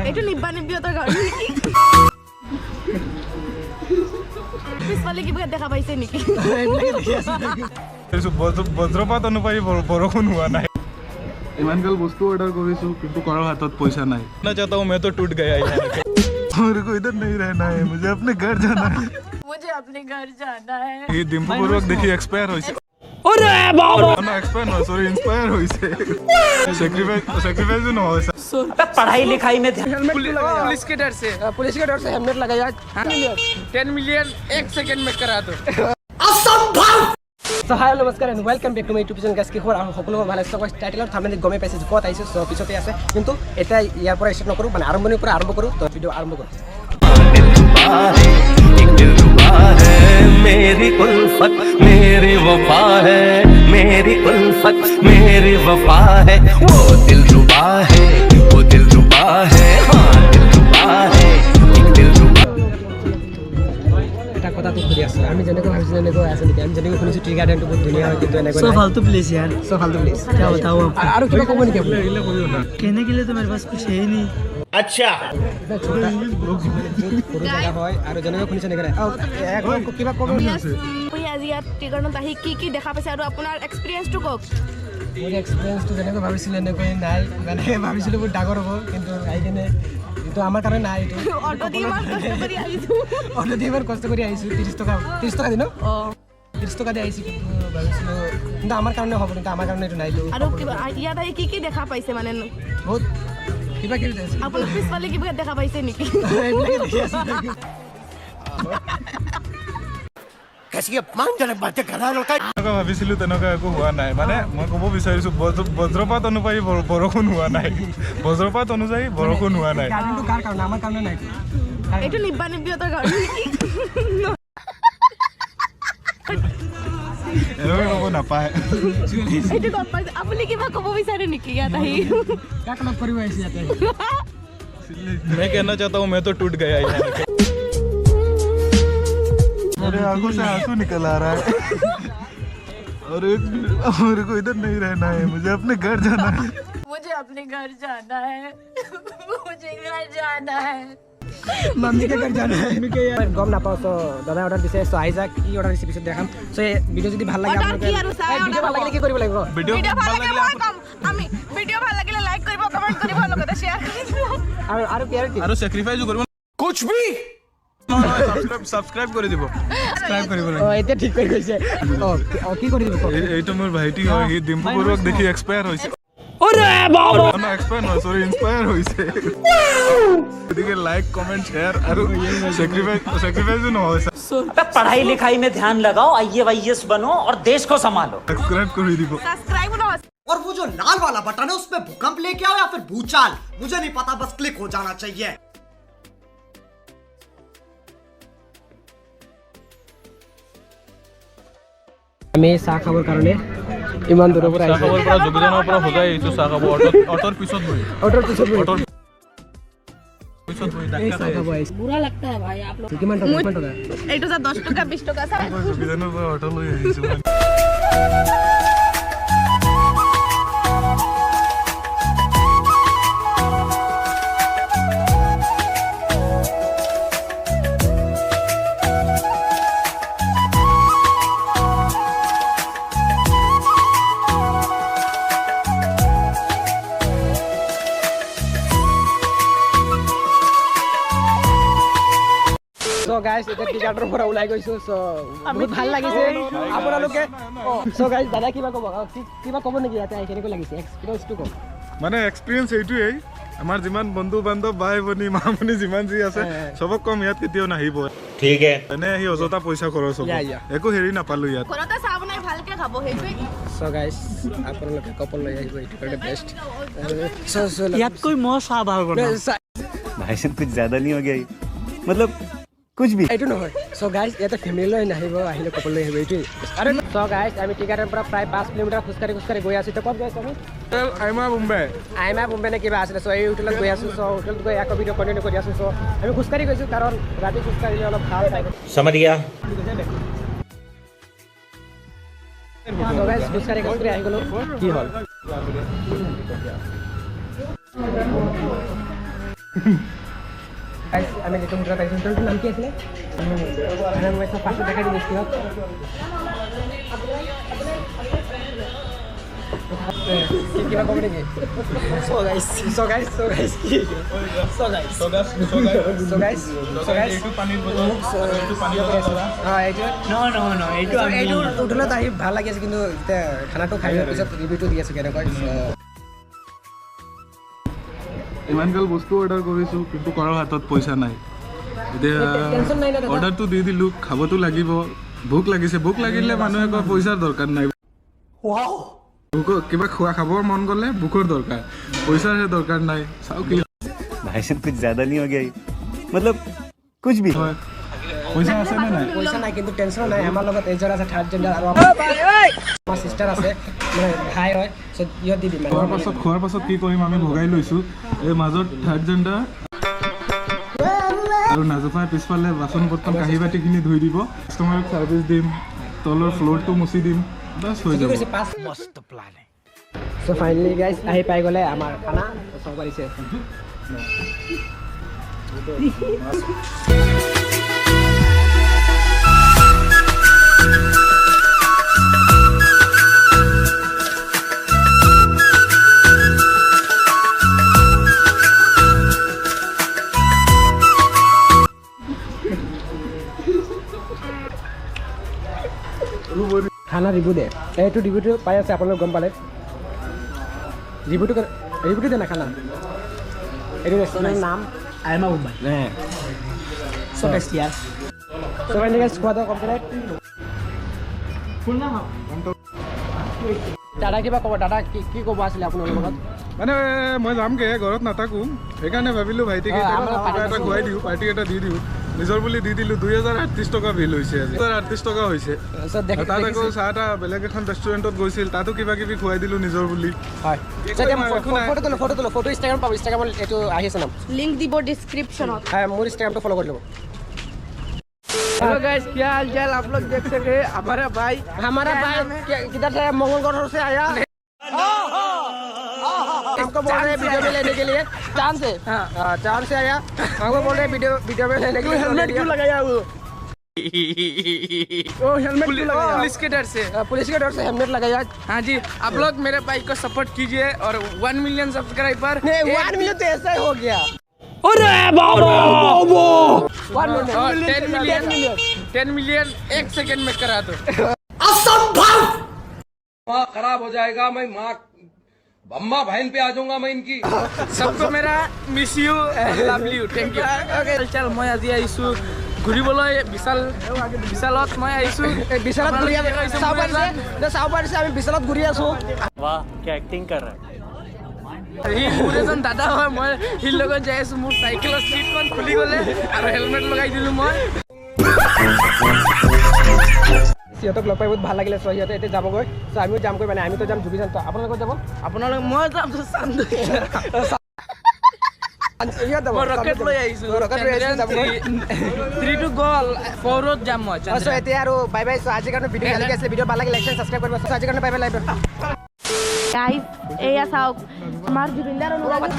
এইটো নিব্বা নিব্বিহঁতৰ গাড়ী নেকি? পিছফালে কিবা দেখা পাইছে নেকি? বজ্ৰপাত অনুপায়ী বৰষুণ হোৱা নাই। ইমান গাল বস্তু অৰ্ডাৰ কৰিছো কিন্তু কাৰো হাতত পইচা নাই। না চাহता हूं मैं तो टूट गया यार। मेरे को इधर नहीं रहना है, मुझे अपने घर जाना है। मुझे अपने घर जाना है। ये डिम्पू बरुवाक देखि एक्सपायर होइছে। अरे बाबा ना एक्सपायर न सॉरी इंस्पायर होइছে। सैक्रिफाइस न होइছে। अबे पढ़ाई लिखाई में ध्यान पुलिस के डर से हेलमेट लगाया 10 मिलियन 1 सेकंड में करा दो। So hi নমস্কাৰ and welcome back to my YouTube channel guys কি খবৰ আৰু সকলোবোৰ ভালে আছে টাইটেলৰ থাম্বনেইলত গমে পাইছে ক'ত আহিছে সো পিছতে আছে কিন্তু এটা ইয়াৰ পৰা ষ্টাৰ্ট নকৰো মানে আৰম্ভণিৰ পৰা আৰম্ভ কৰো তো ভিডিও আৰম্ভ কৰো मेरी उल्फत मेरी वफा है मेरी उल्फत मेरी वफा है वो दिल रुबा है वो दिल रुबा है हाँ दिल रुबा है दिल रुबा এটা কথা তো খুলি আছে আমি যেনেকৈ ভাবিছিলো এনেকৈ আছে নেকি আমি যেনেকৈ শুনিছো টি গাৰ্ডেনটো বহুত ধুনীয়া হয় কিন্তু এনেকৈ सो फालतू प्लीज यार সো ফালতু প্লিজ क्या बताओ आप আৰু কিবা ক'ব নেকি আপুনি कहने के लिए तो मेरे पास कुछ है ही नहीं সৰু জেগা হয় আৰু যেনেকৈ শুনিছে এনেকৈ কিবা ক'ব আপুনি আজি ইয়াত টিকৰণত আহি কি দেখা পাইছে আৰু আপোনাৰ এক্সপিৰিয়েঞ্চটো কওক। মোৰ এক্সপিৰিয়েঞ্চটো যেনেকৈ ভাবিছিলোঁ এনেকৈ নাই মানে ভাবিছিলোঁ বহুত ডাঙৰ হ'ব কিন্তু আহি কিনে এইটো আমাৰ কাৰণে নাই এইটো অটো দি ইমান কষ্ট কৰি আহিছোঁ। অটো দি ইমান কষ্ট কৰি আহিছোঁ 30 টকা দিন 30 টকা দি আহিছোঁ কিন্তু ভাবিছিলোঁ কিন্তু আমাৰ কাৰণে হ'ব কিন্তু আমাৰ কাৰণে এইটো নাই আৰু কিবা ইয়াত আহি কি দেখা পাইছে মানে বহুত কিবা কিবি আছে আপোনাৰ পিছফালে কিবা দেখা পাইছে নেকি? ভাবিছিলো তেনেকুৱা একো হোৱা নাই মানে মই ক'ব বিচাৰিছো বজ্ৰপাত অনুপায়ী বৰষুণ হোৱা নাই। বজ্ৰপাত অনুযায়ী বৰষুণ হোৱা নাই। গাড়ীটো কাৰ কাৰণে আমাৰ কাৰণে নাই এইটো নিব্বা নিব্বিহঁতৰ গাড়ী নেকি? এনেকৈ ক'ব নাপায়। এইটো গম পাইছে আপুনি কিবা ক'ব বিচাৰে নেকি ইয়াত আহি? কাক লগ কৰিব আহিছে ইয়াতে मैं कहना चाहता हूँ मैं तो टूट गया यार। मेरे आंखों से आंसू निकल आ रहा है और मेरे को इधर नहीं रहना है, मुझे अपने घर जाना है। मुझे अपने घर जाना है। मुझे घर जाना है। মাম্মি কে ঘৰ জানা है গম নাপাওঁ তো দাদা অৰ্ডাৰ দিছে তো আহি যাক কি অৰ্ডাৰ দিছে পিছত দেখাম সো এই ভিডিও যদি ভাল লাগে অৰ্ডাৰ কি আৰু চাই ভিডিও ভাল লাগিলে কি কৰিব লাগিব ভিডিও ভাল লাগিলে মই কম আমি ভিডিও ভাল লাগিলে লাইক কৰিব কমেন্ট কৰিব লগতে শ্বেয়াৰ কৰিব আৰু কি আৰু স্যাক্ৰিফাইসও কৰিব कुछ भी সাবস্ক্ৰাইব কৰি দিব। সাবস্ক্ৰাইব কৰিব লাগে। এতিয়া ঠিক কৰি কৈছে কি কৰি দিব এইটো মোৰ ভাইটি হয়, সি ডিম্পু বৰুৱাক দেখি এক্সপায়াৰ হৈছে। अरे बाबा ना एक्सपायर न सॉरी इंस्पायर होइছে। গতিকে লাইক কমেন্ট শেয়ার আৰু স্যাক্রিফাইসও ন होइছে। अबे पढ़ाई लिखाई में ध्यान लगाओ आईएएस बनो और देश को संभालो। सब्सक्राइब কৰি দিব। সাবস্ক্রাইব না और वो जो लाल वाला बटन है उसमें भूकंप लेके आओ या फिर भूचाल मुझे नहीं पता बस क्लिक हो जाना चाहिए। আমি চাহ খাবৰ কাৰণে ইমান দূৰৰ পৰা আহিছো চাহৰ পৰা যোগদানৰ পৰা হোজাই আহিছো চাহ খাব অটোৰ পিছত বহি এই চাহ খাব আহিছো बुरा लगता है भाई आप लोग। কিমান টকা এইটো যা 10 টকা 20 টকা চাই যোগদানৰ পৰা অটো লৈ আহিছো। সো গাইস এটা টি গাৰ্ডৰ পৰা ওলাই গৈছো সো বহুত ভাল লাগিছে আপোনালোকে সো গাইস দাদা কিবা ক'ব নেকি ইয়াতে আহি কেনেকৈ লাগিছে এক্সপিৰিয়েঞ্চটো কওক মানে এক্সপিৰিয়েঞ্চ এইটোৱেই আমাৰ যিমান বন্ধু বান্ধৱ ভাই ভনী মামনি যিমান যি আছে সবক কম ইয়াত কেতিয়াও নাহিব। ঠিক আছে এনে আহি অযথা পইচা খৰচ হ'ব একো হেৰি নাপালো ইয়াত। ঘৰতে চাহ বনাই ভালকে খাব সেইটোৱে। সো গাইস আপোনালোকে কপল লৈ আহিব এইটো কাৰণে বেষ্ট সো याद कोई मौ साहब आ गया भाई साहब कुछ ज्यादा नहीं हो गया ये? मतलब कुछ भी এইটো নহয় সো গাইস ইয়াতে ফ্যামিলি লৈ নাহিব আহিলে কপল লৈ আহিব এইটো আৰু সো গাইস আমি টি গাৰ্ডেনৰ পৰা প্ৰায় 5 কিলোমিটাৰ খোজকাঢ়ি গৈ আছো তো ক'ত গৈছো আমি আইমা বোম্বে নে কিবা আছিলে সো এই হোটেলত গৈ আছো সো হোটেলত গৈ আকৌ ভিডিও কন্টিনিউ কৰি আছো সো আমি খোজকাঢ়ি গৈছো কাৰণ ৰাতি খোজকাঢ়িলে অলপ ভাল পাই समझ गया। সো গাইস খোজকাঢ়ি আহি গ'লো কি হ'ল আমি যেটো হোটেলত আহিছোঁ হোটেলটোৰ নাম কি আছিলে মই চব পাছত দেখাই দিম স্ক্ৰীণত কিবা ক'ব নেকি So guys কি So guys এইটো পানীৰ বটল এইটো পানী এইটো হোটেলত আহি ভাল লাগি আছে কিন্তু এতিয়া খানাটো খাই লোৱাৰ পিছত ৰিভিউটো দি আছোঁ কেনেকৈ ইমানগাল বস্তু অৰ্ডাৰ কৰিছোঁ কিন্তু কৰাৰ হাতত পইচা নাই এতিয়া টেনশ্যন নাই না দাদা অৰ্ডাৰটো দি দিলোঁ খাবতো লাগিব ভোক লাগিছে ভোক লাগিলে মানুহে কয় পইচাৰ দৰকাৰ নাই কিবা খোৱা খাবৰ মন গ'লে ভোকৰ দৰকাৰ পইচাৰহে দৰকাৰ নাই চাওঁ কি भाई साहब कुछ ज्यादा नहीं हो गया ये? मतलब कुछ भी হয় পইচা আছে নে নাই পইচা নাই কিন্তু টেনশ্যন নাই আমাৰ লগত এজন আছে থাৰ্ড জেণ্ডাৰ আৰু আমাৰ চিষ্টাৰ আছে মানে ভাই হয় চ' ইহঁত দি দিম খোৱাৰ পাছত কি কৰিম আমি ভগাই লৈছোঁ এই মাজত থাৰ্ড জেণ্ডাৰ আৰু নাজুফাই পিছফালে বাচন বৰ্তন কাঁহী বাতিখিনি ধুই দিব কাষ্টমাৰক ছাৰ্ভিচ দিম তলৰ ফ্ল'ৰটো মুচি দিম বাছ হৈ যাব মস্ত প্লান চ' ফাইনেলি গাইজ আহি পাই গ'লে আমাৰ খানা চাব পাৰিছে খানা ৰিভিউ দে এইটো ৰিভিউটো পাই আছে আপোনালোক গম পালে ৰিভিউটো দে না খানা এইটো ৰেষ্টুৰেণ্টৰ নাম আইমা মুম্বাই চ' বেষ্ট ইয়াৰ চ' ফাইনেলি গাইজ খোৱা দাওয়া কমপ্লিট দাদা কিবা ক'ব দাদা কি ক'ব আছিলে আপোনালোকৰ লগত মানে মই যামগৈ ঘৰত নাথাকোঁ সেইকাৰণে ভাবিলোঁ ভাইটিক এটা খুৱাই দিওঁ পাৰ্টি এটা দি দিওঁ নিজৰ বুলি দি দিলোঁ 2038 টকা বিল হৈছে আজি 38 টকা হৈছে তাত আকৌ চাহ এটা বেলেগ এখন ৰেষ্টুৰেণ্টত গৈছিল তাতো কিবা কিবি খুৱাই দিলোঁ নিজৰ বুলি হয় ফটো ইনষ্টাগ্ৰাম পাব ইনষ্টাগ্ৰামত এইটো আহি আছে নাম লিংক দিব ডিছক্ৰিপশ্যনত হয় মোৰ ইনষ্টাগ্ৰামটো ফ'ল' কৰি ল'ব हेलो गाइस क्या हाल चाल आप लोग देख सके हमारा भाई किधर से मंगलगढ़ से आया हमको बोल रहे हैं वीडियो में लेने के लिए चांद से चांद से आया हमको बोल रहे हैं वीडियो में लेने के लिए हेलमेट क्यों लगाया वो हेलमेट क्यों लगाया पुलिस के डर से हेलमेट लगाया हाँ जी आप लोग मेरे भाई को सपोर्ट कीजिए और 1 मिलियन सब्सक्राइबर 1 मिलियन तो ऐसा ही हो गया 10 मिलियन 1 सेकंड में करा दो असंभव माँ खराब हो जाएगा मैं माँ अम्मा बहन पे आ जाऊंगा मैं इनकी सबको मेरा miss you love you thank you चल मैं আজি আহিছোঁ ঘূৰিবলৈ বিশালত মই আহিছোঁ বিশালত ঘূৰি চাব পাৰিছে আমি বিশালত ঘূৰি আছোঁ वाह क्या एक्टिंग कर रहा है সি মোৰ এজন দাদা হয় মই সিৰ লগত যাই আছোঁ মোৰ চাইকেলৰ চিটখন খুলি গ'লে আৰু হেলমেট লগাই দিলোঁ মই সিহঁতক লগ পাই বহুত ভাল লাগিলে চ' সিহঁতে এতিয়া যাবগৈ চ' আমিও যামগৈ মানে আমিতো যাম জুবিন চান্ত আপোনালোক যাব আপোনালোক মই যাম চান্দু মই ৰকেট লৈ আহিছোঁ যাবগৈ 3 to গ'ল 4ত যাম মই চ' এতিয়া আৰু বাই বাই চ' আজিৰ কাৰণে ভিডিঅ' ভালকৈ আছিলে ভিডিঅ' ভাল লাগিলে লাইক ছাবস্ক্ৰাইব কৰিব চ' আজিৰ কাৰণে বাই বাই লাইভ গাইজ এয়া চাওক আমাৰ জুবিনদাৰ অনুৰাগী